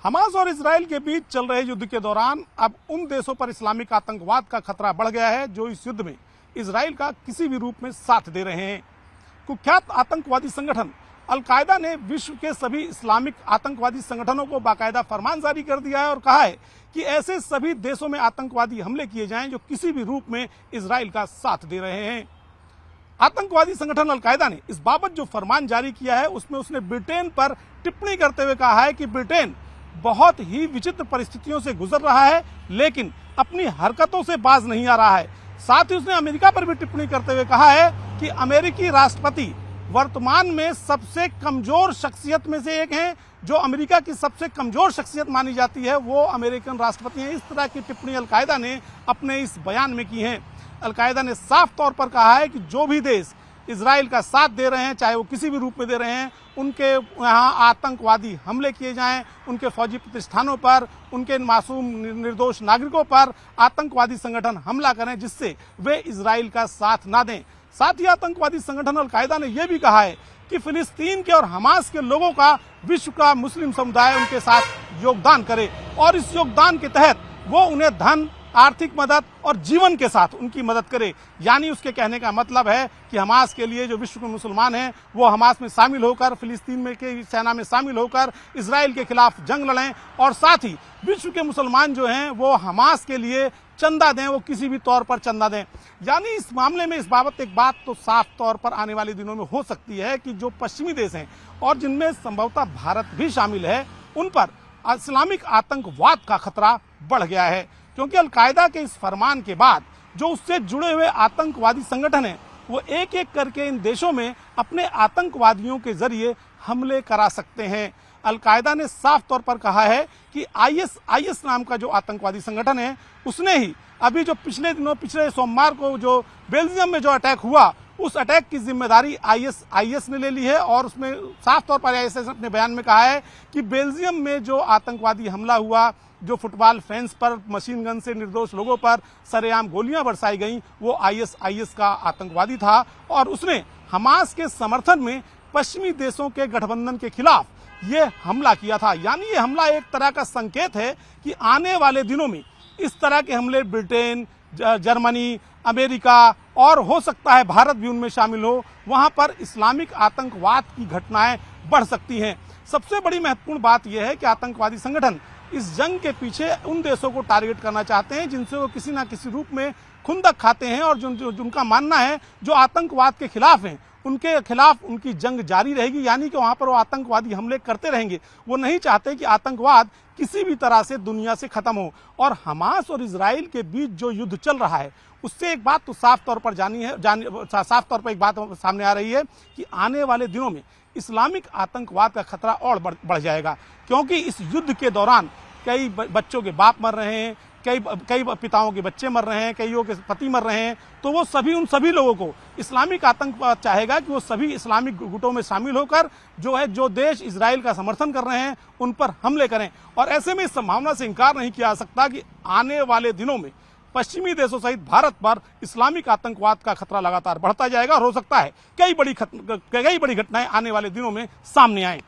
Hamas और Israel के बीच चल रहे युद्ध के दौरान अब उन देशों पर इस्लामिक आतंकवाद का खतरा बढ़ गया है जो इस युद्ध में इसराइल का किसी भी रूप में साथ दे रहे हैं। कुख्यात आतंकवादी संगठन अल-कायदा ने विश्व के सभी इस्लामिक आतंकवादी संगठनों को बाकायदा फरमान जारी कर दिया है और कहा है कि ऐसे सभी देशों में आतंकवादी हमले किए जाएं जो किसी भी रूप में इसराइल का साथ दे रहे हैं। आतंकवादी संगठन अल-कायदा ने इस बाबत जो फरमान जारी किया है उसमें उसने ब्रिटेन पर टिप्पणी करते हुए कहा है कि ब्रिटेन बहुत ही विचित्र परिस्थितियों से गुजर रहा है लेकिन अपनी हरकतों से बाज नहीं आ रहा है। साथ ही उसने अमेरिका पर भी टिप्पणी करते हुए कहा है कि अमेरिकी राष्ट्रपति वर्तमान में सबसे कमजोर शख्सियत में से एक हैं। जो अमेरिका की सबसे कमजोर शख्सियत मानी जाती है वो अमेरिकन राष्ट्रपति हैं। इस तरह की टिप्पणी अल-कायदा ने अपने इस बयान में की है। अल-कायदा ने साफ तौर पर कहा है कि जो भी देश इजराइल का साथ दे रहे हैं, चाहे वो किसी भी रूप में दे रहे हैं, उनके यहाँ आतंकवादी हमले किए जाएं, उनके फौजी प्रतिष्ठानों पर, उनके मासूम निर्दोष नागरिकों पर आतंकवादी संगठन हमला करें जिससे वे इजराइल का साथ ना दें। साथ ही आतंकवादी संगठन अल-कायदा ने यह भी कहा है कि फिलिस्तीन के और हमास के लोगों का विश्व का मुस्लिम समुदाय उनके साथ योगदान करे और इस योगदान के तहत वो उन्हें धन, आर्थिक मदद और जीवन के साथ उनकी मदद करे। यानी उसके कहने का मतलब है कि हमास के लिए जो विश्व के मुसलमान हैं वो हमास में शामिल होकर, फिलिस्तीन में के सेना में शामिल होकर इजराइल के खिलाफ जंग लड़ें और साथ ही विश्व के मुसलमान जो हैं वो हमास के लिए चंदा दें, वो किसी भी तौर पर चंदा दें। यानी इस मामले में इस बाबत एक बात तो साफ तौर पर आने वाले दिनों में हो सकती है कि जो पश्चिमी देश हैं और जिनमें संभवतः भारत भी शामिल है, उन पर इस्लामिक आतंकवाद का खतरा बढ़ गया है क्योंकि अल-कायदा के इस फरमान के बाद जो उससे जुड़े हुए आतंकवादी संगठन हैं वो एक एक करके इन देशों में अपने आतंकवादियों के जरिए हमले करा सकते हैं। अल-कायदा ने साफ तौर पर कहा है कि आईएस नाम का जो आतंकवादी संगठन है उसने ही अभी जो पिछले सोमवार को जो बेल्जियम में जो अटैक हुआ उस अटैक की जिम्मेदारी आईएस ने ले ली है और उसमें साफ तौर पर आईएस ने अपने बयान में कहा है कि बेल्जियम में जो आतंकवादी हमला हुआ, जो फुटबॉल फैंस पर मशीन गन से निर्दोष लोगों पर सरेआम गोलियां बरसाई गईं, वो आईएस का आतंकवादी था और उसने हमास के समर्थन में पश्चिमी देशों के गठबंधन के खिलाफ ये हमला किया था। यानी ये हमला एक तरह का संकेत है कि आने वाले दिनों में इस तरह के हमले ब्रिटेन, जर्मनी, अमेरिका और हो सकता है भारत भी उनमें शामिल हो, वहां पर इस्लामिक आतंकवाद की घटनाएं बढ़ सकती हैं। सबसे बड़ी महत्वपूर्ण बात यह है कि आतंकवादी संगठन इस जंग के पीछे उन देशों को टारगेट करना चाहते हैं जिनसे वो किसी ना किसी रूप में खुंदक खाते हैं और जिनका मानना है जो आतंकवाद के खिलाफ हैं उनके खिलाफ उनकी जंग जारी रहेगी। यानी कि वहां पर वो आतंकवादी हमले करते रहेंगे। वो नहीं चाहते कि आतंकवाद किसी भी तरह से दुनिया से खत्म हो। और हमास और इजराइल के बीच जो युद्ध चल रहा है उससे एक बात तो साफ तौर पर एक बात सामने आ रही है कि आने वाले दिनों में इस्लामिक आतंकवाद का खतरा और बढ़ जाएगा क्योंकि इस युद्ध के दौरान कई बच्चों के बाप मर रहे हैं, कई पिताओं के बच्चे मर रहे हैं, कईयों के पति मर रहे हैं। तो वो उन सभी लोगों को इस्लामिक आतंकवाद चाहेगा कि वो सभी इस्लामिक गुटों में शामिल होकर जो देश इजराइल का समर्थन कर रहे हैं उन पर हमले करें। और ऐसे में इस संभावना से इनकार नहीं किया जा सकता कि आने वाले दिनों में पश्चिमी देशों सहित भारत पर इस्लामिक आतंकवाद का खतरा लगातार बढ़ता जाएगा और हो सकता है कई बड़ी घटनाएं आने वाले दिनों में सामने आएं।